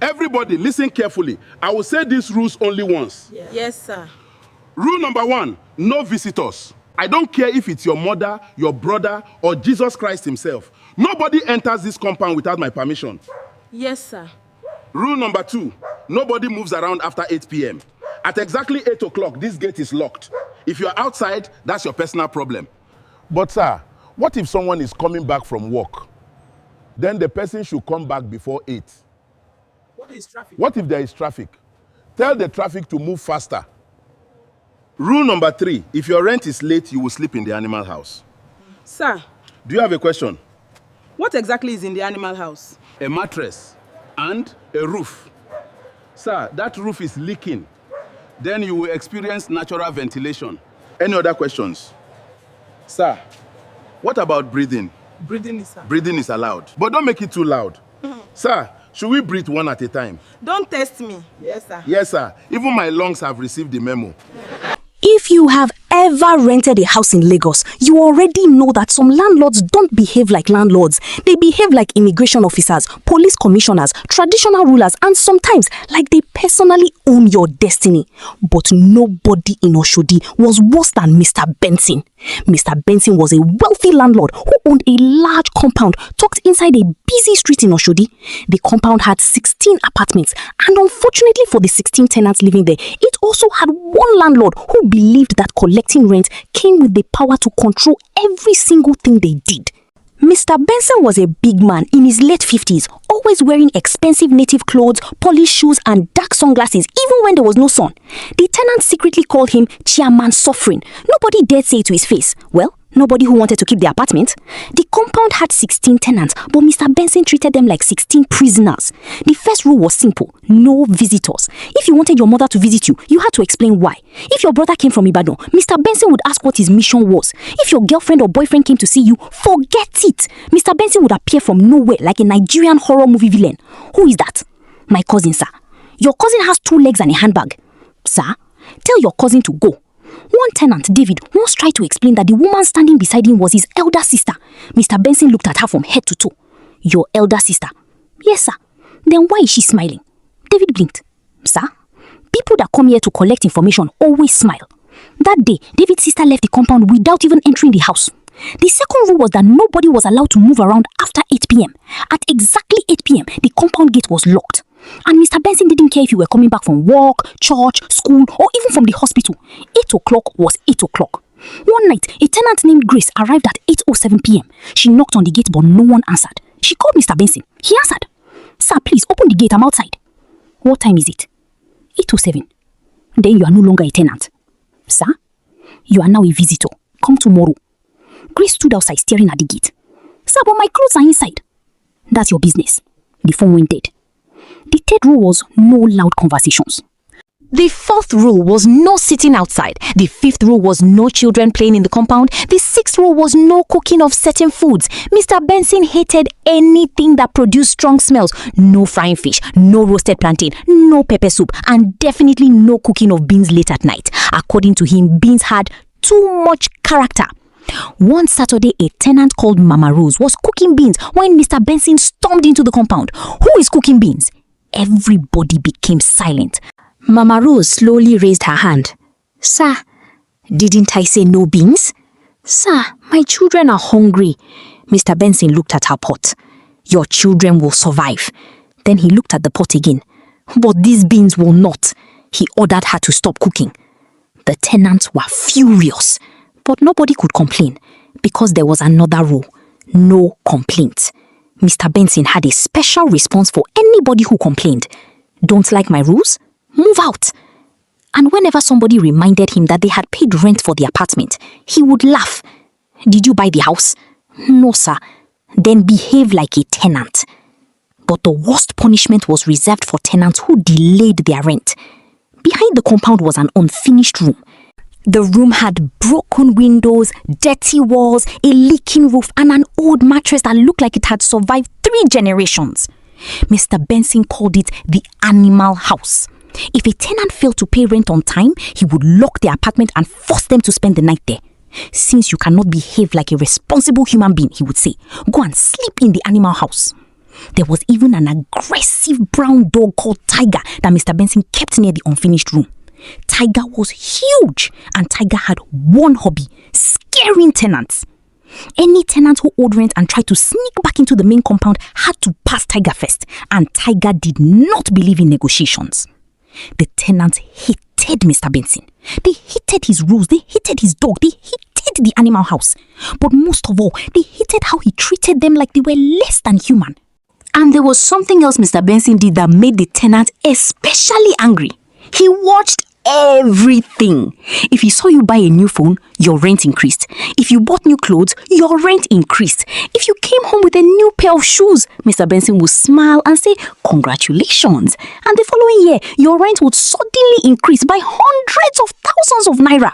Everybody, listen carefully. I will say these rules only once. Yes, sir. Rule number 1, no visitors. I don't care if it's your mother, your brother, or Jesus Christ himself. Nobody enters this compound without my permission. Yes, sir. Rule number 2, nobody moves around after 8 p.m. At exactly 8 o'clock, this gate is locked. If you're outside, that's your personal problem. But sir, what if someone is coming back from work? Then the person should come back before 8. What is traffic? What if there is traffic? Tell the traffic to move faster. Rule number 3, if your rent is late, you will sleep in the animal house. Sir, Do you have a question? what exactly is in the animal house? A mattress and a roof. Sir, that roof is leaking. Then you will experience natural ventilation. Any other questions? Sir, what about breathing? Breathing is Breathing is allowed, but don't make it too loud. Sir, should we breathe one at a time? Don't test me. Yes, sir. Yes, sir. Even my lungs have received the memo. If you have ever rented a house in Lagos, you already know that some landlords don't behave like landlords. They behave like immigration officers, police commissioners, traditional rulers, and sometimes like they personally own your destiny. But nobody in Oshodi was worse than Mr. Benson. Mr. Benson was a wealthy landlord who owned a large compound tucked inside a busy street in Oshodi. The compound had 16 apartments, and unfortunately for the 16 tenants living there, it also had one landlord who believed that collecting rent came with the power to control every single thing they did. Mr. Benson was a big man in his late 50s, always wearing expensive native clothes, polished shoes, and dark sunglasses, even when there was no sun. The tenants secretly called him Chairman Suffering. Nobody dared say it to his face. Well, nobody who wanted to keep the apartment. The compound had 16 tenants, but Mr. Benson treated them like 16 prisoners. The first rule was simple: no visitors. If you wanted your mother to visit you, you had to explain why. If your brother came from Ibadan, Mr. Benson would ask what his mission was. If your girlfriend or boyfriend came to see you, forget it. Mr. Benson would appear from nowhere like a Nigerian horror movie villain. Who is that? My cousin, sir. Your cousin has 2 legs and a handbag. Sir, tell your cousin to go. One tenant, David, once tried to explain that the woman standing beside him was his elder sister. Mr. Benson looked at her from head to toe. Your elder sister? Yes, sir. Then why is she smiling? David blinked. Sir, people that come here to collect information always smile. That day, David's sister left the compound without even entering the house. The second rule was that nobody was allowed to move around after 8 p.m. At exactly 8 p.m., the compound gate was locked. And Mr. Benson didn't care if you were coming back from work, church, school, or even from the hospital. 8 o'clock was 8 o'clock. One night, a tenant named Grace arrived at 8:07 p.m. She knocked on the gate, but no one answered. She called Mr. Benson. He answered. Sir, please open the gate. I'm outside. What time is it? 8:07. Then you are no longer a tenant. Sir, you are now a visitor. Come tomorrow. Grace stood outside staring at the gate. Sir, but my clothes are inside. That's your business. The phone went dead. The third rule was no loud conversations. The fourth rule was no sitting outside. The fifth rule was no children playing in the compound. The sixth rule was no cooking of certain foods. Mr. Benson hated anything that produced strong smells. No frying fish, no roasted plantain, no pepper soup, and definitely no cooking of beans late at night. According to him, beans had too much character. One Saturday, a tenant called Mama Rose was cooking beans when Mr. Benson stormed into the compound. Who is cooking beans? Everybody became silent. Mama Rose slowly raised her hand. Sir, didn't I say no beans? Sir, my children are hungry. Mr. Benson looked at her pot. Your children will survive. Then he looked at the pot again. But these beans will not. He ordered her to stop cooking. The tenants were furious. But nobody could complain because there was another rule: no complaints. Mr. Benson had a special response for anybody who complained. Don't like my rules? Move out. And whenever somebody reminded him that they had paid rent for the apartment, he would laugh. Did you buy the house? No, sir. Then behave like a tenant. But the worst punishment was reserved for tenants who delayed their rent. Behind the compound was an unfinished room. The room had broken windows, dirty walls, a leaking roof, and an old mattress that looked like it had survived 3 generations. Mr. Benson called it the animal house. If a tenant failed to pay rent on time, he would lock the apartment and force them to spend the night there. Since you cannot behave like a responsible human being, he would say, go and sleep in the animal house. There was even an aggressive brown dog called Tiger that Mr. Benson kept near the unfinished room. Tiger was huge, and Tiger had one hobby: scaring tenants. Any tenant who owed rent and tried to sneak back into the main compound had to pass Tiger first, and Tiger did not believe in negotiations. The tenants hated Mr. Benson. They hated his rules, they hated his dog, they hated the animal house. But most of all, they hated how he treated them like they were less than human. And there was something else Mr. Benson did that made the tenants especially angry. He watched everything. If he saw you buy a new phone, your rent increased. If you bought new clothes, your rent increased. If you came home with a new pair of shoes, Mr. Benson would smile and say, "Congratulations." And the following year, your rent would suddenly increase by hundreds of thousands of naira.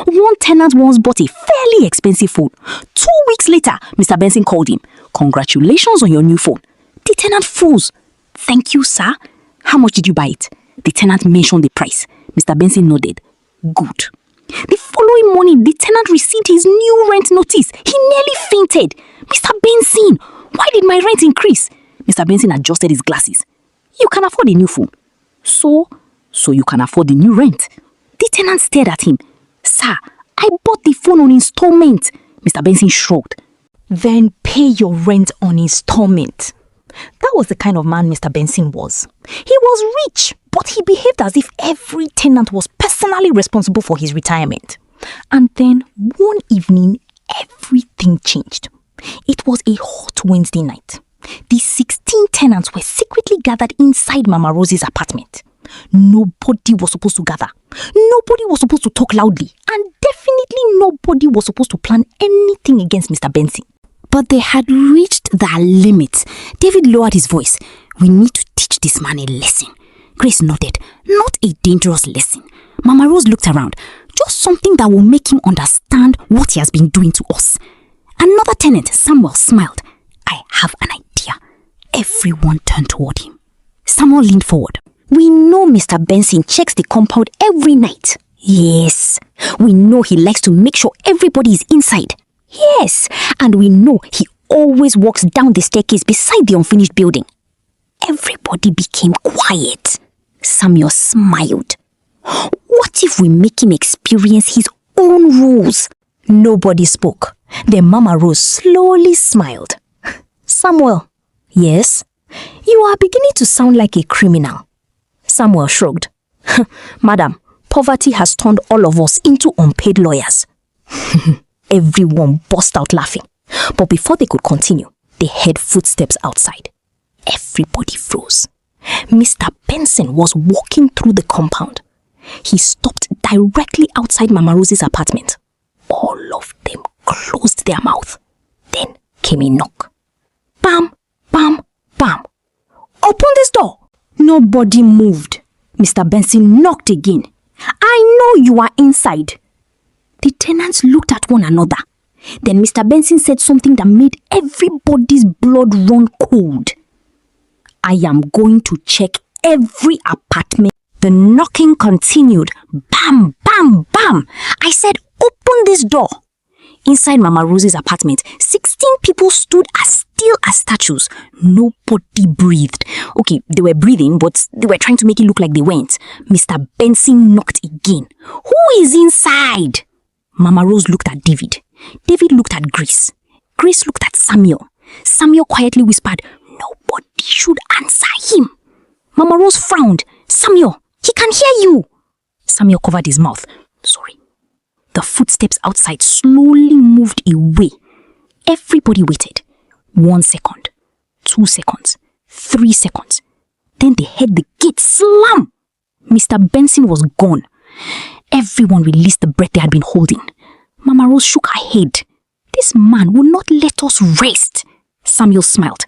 One tenant once bought a fairly expensive phone. 2 weeks later, Mr. Benson called him. "Congratulations on your new phone." The tenant froze. "Thank you, sir. How much did you buy it?" The tenant mentioned the price. Mr. Benson nodded. "Good." The following morning, the tenant received his new rent notice. He nearly fainted. "Mr. Benson, why did my rent increase?" Mr. Benson adjusted his glasses. "You can afford a new phone. So you can afford the new rent." The tenant stared at him. "Sir, I bought the phone on installment." Mr. Benson shrugged. "Then pay your rent on installment." That was the kind of man Mr. Benson was. He was rich, but he behaved as if every tenant was personally responsible for his retirement. And then one evening, everything changed. It was a hot Wednesday night. The 16 tenants were secretly gathered inside Mama Rose's apartment. Nobody was supposed to gather. Nobody was supposed to talk loudly. And definitely nobody was supposed to plan anything against Mr. Benson. But they had reached their limit. David lowered his voice. "We need to teach this man a lesson." Grace nodded. "Not a dangerous lesson." Mama Rose looked around. "Just something that will make him understand what he has been doing to us." Another tenant, Samuel, smiled. "I have an idea." Everyone turned toward him. Samuel leaned forward. "We know Mr. Benson checks the compound every night." "Yes." "We know he likes to make sure everybody is inside." "Yes." "And we know he always walks down the staircase beside the unfinished building." Everybody became quiet. Samuel smiled. "What if we make him experience his own rules?" Nobody spoke. Then Mama Rose slowly smiled. "Samuel." "Yes?" "You are beginning to sound like a criminal." Samuel shrugged. "Madam, poverty has turned all of us into unpaid lawyers." Everyone burst out laughing. But before they could continue, they heard footsteps outside. Everybody froze. Mr. Benson was walking through the compound. He stopped directly outside Mama Rose's apartment. All of them closed their mouth. Then came a knock. Bam, bam, bam. "Open this door." Nobody moved. Mr. Benson knocked again. "I know you are inside." The tenants looked at one another. Then Mr. Benson said something that made everybody's blood run cold. "I am going to check every apartment." The knocking continued. Bam, bam, bam. "I said, open this door." Inside Mama Rose's apartment, 16 people stood as still as statues. Nobody breathed. Okay, they were breathing, but they were trying to make it look like they weren't. Mr. Benson knocked again. "Who is inside?" Mama Rose looked at David. David looked at Grace. Grace looked at Samuel. Samuel quietly whispered, "Nobody should answer him." Mama Rose frowned. "Samuel, he can hear you." Samuel covered his mouth. "Sorry." The footsteps outside slowly moved away. Everybody waited. 1 second, 2 seconds, 3 seconds. Then they heard the gate slam. Mr. Benson was gone. Everyone released the breath they had been holding. Mama Rose shook her head. "This man will not let us rest." Samuel smiled.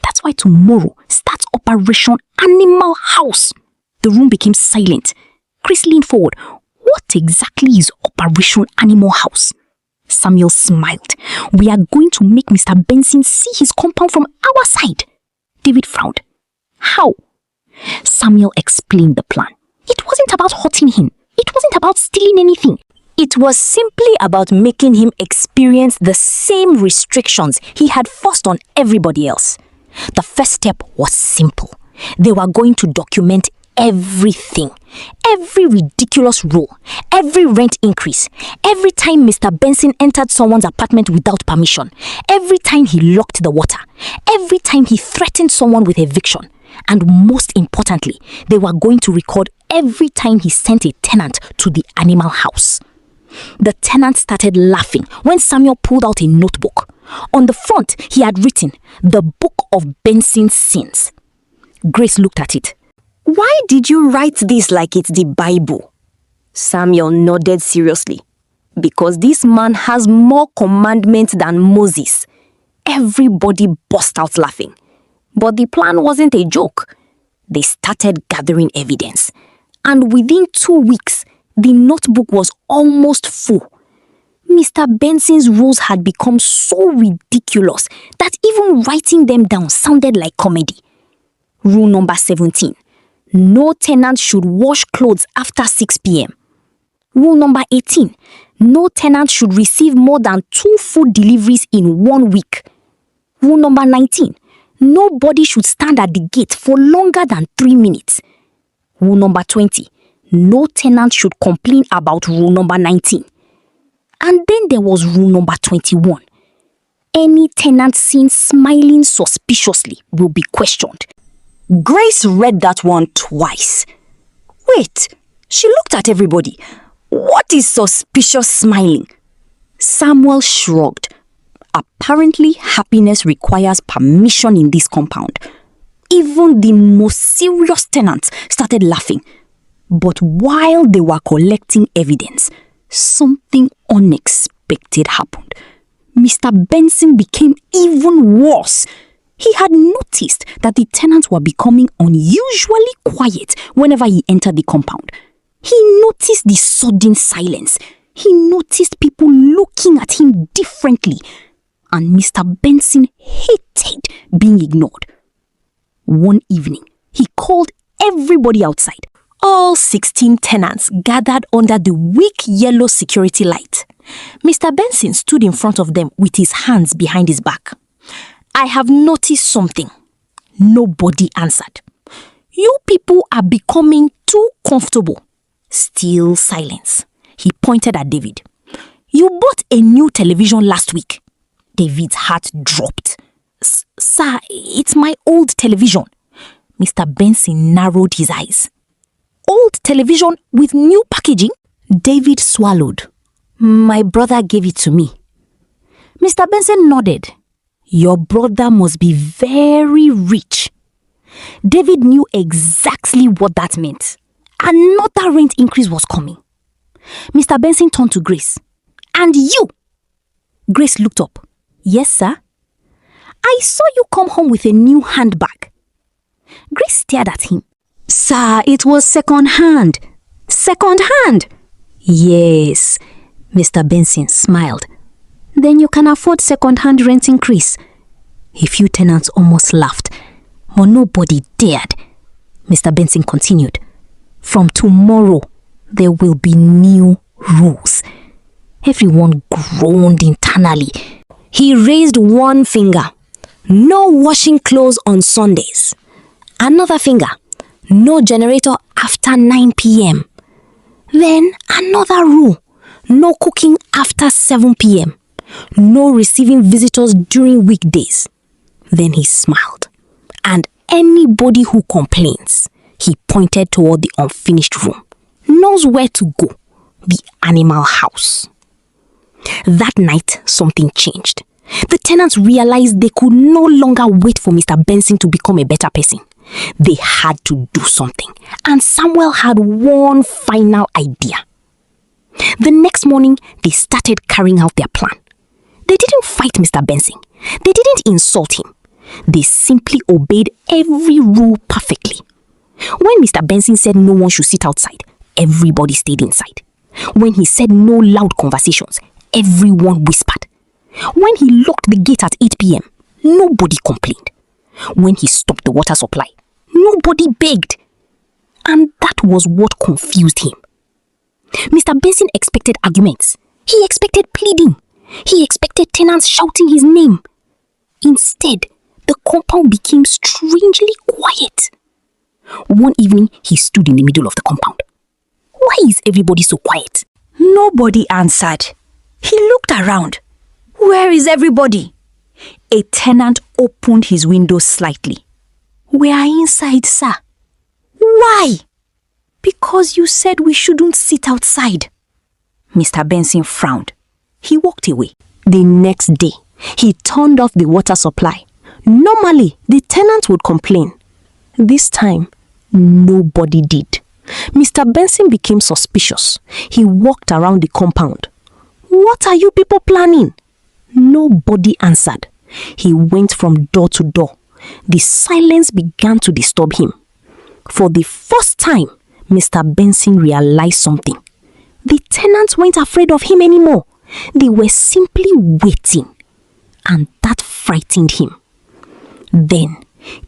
"That's why tomorrow starts Operation Animal House." The room became silent. Chris leaned forward. "What exactly is Operation Animal House?" Samuel smiled. "We are going to make Mr. Benson see his compound from our side." David frowned. "How?" Samuel explained the plan. It wasn't about hurting him. It wasn't about stealing anything. It was simply about making him experience the same restrictions he had forced on everybody else. The first step was simple. They were going to document everything. Every ridiculous rule, every rent increase, every time Mr. Benson entered someone's apartment without permission, every time he locked the water, every time he threatened someone with eviction, and most importantly, they were going to record every time he sent a tenant to the animal house. The tenant started laughing when Samuel pulled out a notebook. On the front, he had written, "The Book of Benson's Sins." Grace looked at it. "Why did you write this like it's the Bible?" Samuel nodded seriously. "Because this man has more commandments than Moses." Everybody burst out laughing. But the plan wasn't a joke. They started gathering evidence. And within 2 weeks, the notebook was almost full. Mr. Benson's rules had become so ridiculous that even writing them down sounded like comedy. Rule number 17. No tenant should wash clothes after 6 p.m. Rule number 18. No tenant should receive more than 2 food deliveries in 1 week. Rule number 19. Nobody should stand at the gate for longer than 3 minutes. Rule number 20. No tenant should complain about rule number 19. And then there was rule number 21. Any tenant seen smiling suspiciously will be questioned. Grace read that one twice. Wait, she looked at everybody. What is suspicious smiling? Samuel shrugged. Apparently, happiness requires permission in this compound. Even the most serious tenants started laughing. But while they were collecting evidence, something unexpected happened. Mr. Benson became even worse. He had noticed that the tenants were becoming unusually quiet whenever he entered the compound. He noticed the sudden silence. He noticed people looking at him differently. And Mr. Benson hated being ignored. One evening, he called everybody outside. All 16 tenants gathered under the weak yellow security light. Mr. Benson stood in front of them with his hands behind his back. "I have noticed something." Nobody answered. "You people are becoming too comfortable." Still silence. He pointed at David. "You bought a new television last week." David's heart dropped. "Sir, it's my old television." Mr. Benson narrowed his eyes. "Old television with new packaging?" David swallowed. "My brother gave it to me." Mr. Benson nodded. "Your brother must be very rich." David knew exactly what that meant. Another rent increase was coming. Mr. Benson turned to Grace. "And you?" Grace looked up. "Yes, sir." "I saw you come home with a new handbag." Grace stared at him. "Sir, it was second hand." "Second hand?" "Yes." Mr. Benson smiled. "Then you can afford second-hand rent increase." A few tenants almost laughed, but nobody dared. Mr. Benson continued. "From tomorrow, there will be new rules." Everyone groaned internally. He raised one finger. "No washing clothes on Sundays." Another finger. "No generator after 9 p.m. Then another rule. No cooking after 7 p.m. No receiving visitors during weekdays. Then he smiled. "And anybody who complains," he pointed toward the unfinished room, "knows where to go. The animal house." That night, something changed. The tenants realized they could no longer wait for Mr. Benson to become a better person. They had to do something, and Samuel had one final idea. The next morning, they started carrying out their plan. They didn't fight Mr. Benson. They didn't insult him. They simply obeyed every rule perfectly. When Mr. Benson said no one should sit outside, everybody stayed inside. When he said no loud conversations, everyone whispered. When he locked the gate at 8 p.m., nobody complained. When he stopped the water supply, nobody begged. And that was what confused him. Mr. Benson expected arguments. He expected pleading. He expected tenants shouting his name. Instead, the compound became strangely quiet. One evening, he stood in the middle of the compound. Why is everybody so quiet? Nobody answered. He looked around. Where is everybody? A tenant opened his window slightly. We are inside, sir. Why? Because you said we shouldn't sit outside. Mr. Benson frowned. He walked away. The next day, he turned off the water supply. Normally, the tenant would complain. This time, nobody did. Mr. Benson became suspicious. He walked around the compound. What are you people planning? Nobody answered. He went from door to door. The silence began to disturb him. For the first time, Mr. Benson realized something. The tenants weren't afraid of him anymore. They were simply waiting. And that frightened him. Then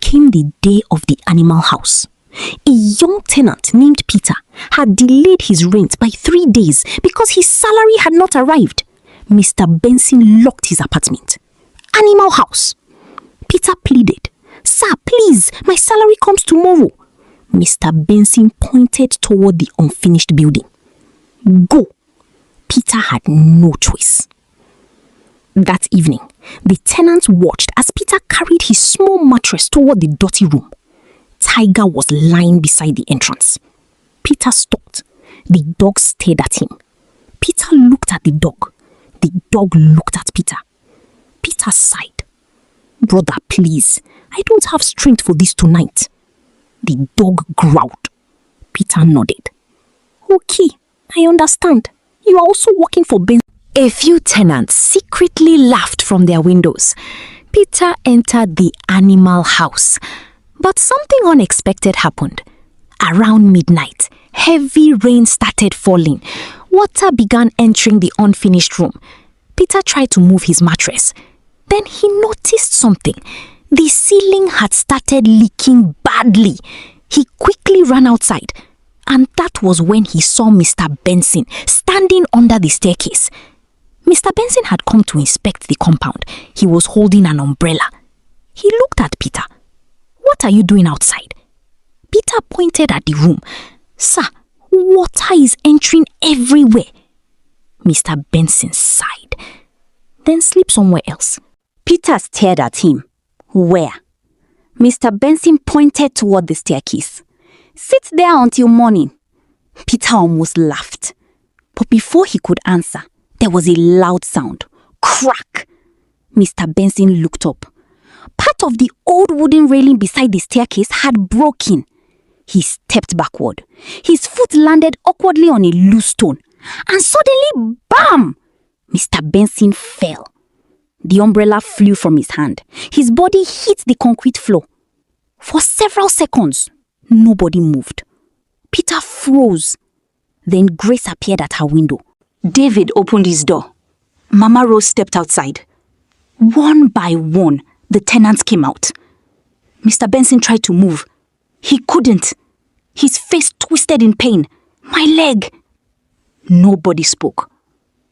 came the day of the animal house. A young tenant named Peter had delayed his rent by 3 days because his salary had not arrived. Mr. Benson locked his apartment. Animal house. Peter pleaded, "Sir, please, my salary comes tomorrow." Mr. Benson pointed toward the unfinished building. Go. Peter had no choice. That evening, the tenants watched as Peter carried his small mattress toward the dirty room. Tiger was lying beside the entrance. Peter stopped. The dog stared at him. Peter looked at the dog. The dog looked at Peter. Peter sighed. "Brother, please, I don't have strength for this tonight." The dog growled. Peter nodded. "Okay, I understand. You are also working for Benson." A few tenants secretly laughed from their windows. Peter entered the animal house. But something unexpected happened. Around midnight, heavy rain started falling. Water began entering the unfinished room. Peter tried to move his mattress. Then he noticed something. The ceiling had started leaking badly. He quickly ran outside. And that was when he saw Mr. Benson standing under the staircase. Mr. Benson had come to inspect the compound. He was holding an umbrella. He looked at Peter. "What are you doing outside?" Peter pointed at the room. "Sir, water is entering everywhere." Mr. Benson sighed. "Then sleep somewhere else." Peter stared at him. "Where?" Mr. Benson pointed toward the staircase. "Sit there until morning." Peter almost laughed. But before he could answer, there was a loud sound. Crack! Mr. Benson looked up. Part of the old wooden railing beside the staircase had broken. He stepped backward. His foot landed awkwardly on a loose stone. And suddenly, bam! Mr. Benson fell. The umbrella flew from his hand. His body hit the concrete floor. For several seconds, nobody moved. Peter froze. Then Grace appeared at her window. David opened his door. Mama Rose stepped outside. One by one, the tenants came out. Mr. Benson tried to move. He couldn't. His face twisted in pain. My leg! Nobody spoke.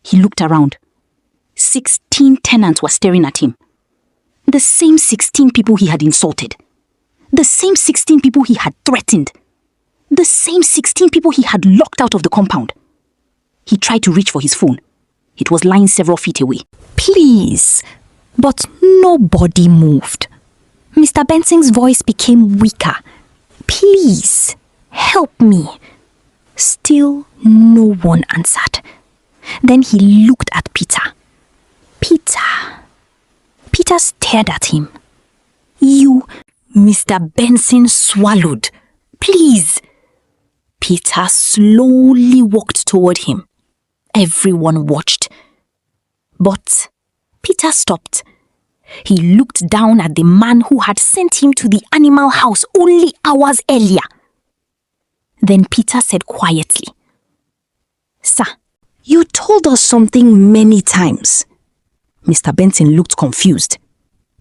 He looked around. 16 tenants were staring at him. The same 16 people he had insulted. The same 16 people he had threatened. The same 16 people he had locked out of the compound. He tried to reach for his phone. It was lying several feet away. Please! But nobody moved. Mr. Benson's voice became weaker. Please, help me. Still, no one answered. Then he looked at Peter. Peter stared at him. You, Mr. Benson swallowed. Please. Peter slowly walked toward him. Everyone watched. But Peter stopped. He looked down at the man who had sent him to the animal house only hours earlier. Then Peter said quietly, Sir, you told us something many times. Mr. Benson looked confused.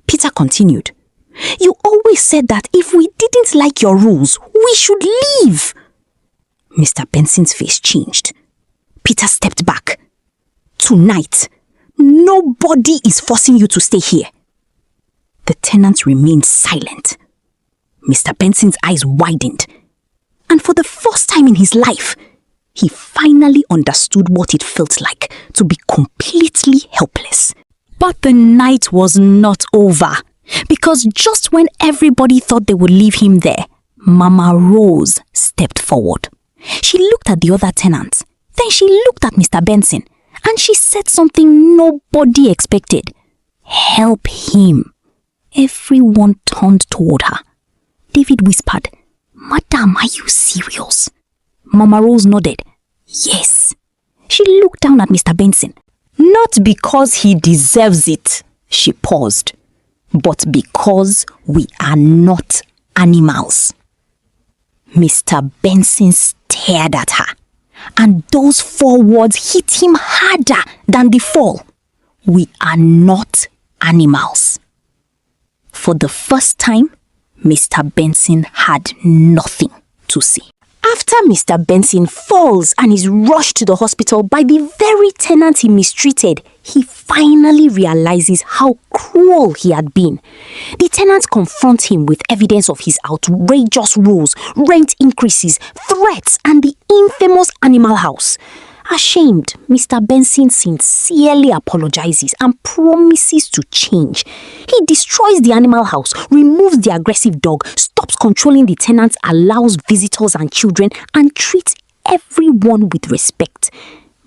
Peter continued, You always said that if we didn't like your rules, we should leave. Mr. Benson's face changed. Peter stepped back. Tonight, nobody is forcing you to stay here. The tenant remained silent. Mr. Benson's eyes widened. And for the first time in his life, he finally understood what it felt like to be completely helpless. But the night was not over, because just when everybody thought they would leave him there, Mama Rose stepped forward. She looked at the other tenants, then she looked at Mr. Benson, and she said something nobody expected. "Help him." Everyone turned toward her. David whispered, "Madam, are you serious?" Mama Rose nodded. "Yes." She looked down at Mr. Benson. "Not because he deserves it," she paused, "but because we are not animals." Mr. Benson stared at her, and those 4 words hit him harder than the fall. We are not animals. For the first time, Mr. Benson had nothing to say. After Mr. Benson falls and is rushed to the hospital by the very tenant he mistreated, he finally realizes how cruel he had been. The tenant confronts him with evidence of his outrageous rules, rent increases, threats, and the infamous animal house. Ashamed, Mr. Benson sincerely apologizes and promises to change. He destroys the animal house, removes the aggressive dog, stops controlling the tenants, allows visitors and children, and treats everyone with respect.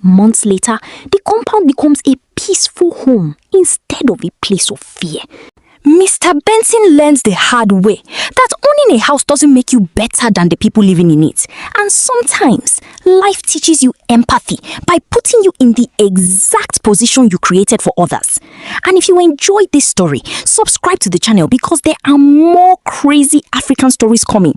Months later, the compound becomes a peaceful home instead of a place of fear. Mr. Benson learns the hard way that owning a house doesn't make you better than the people living in it. And sometimes, life teaches you empathy by putting you in the exact position you created for others. And if you enjoyed this story, subscribe to the channel because there are more crazy African stories coming.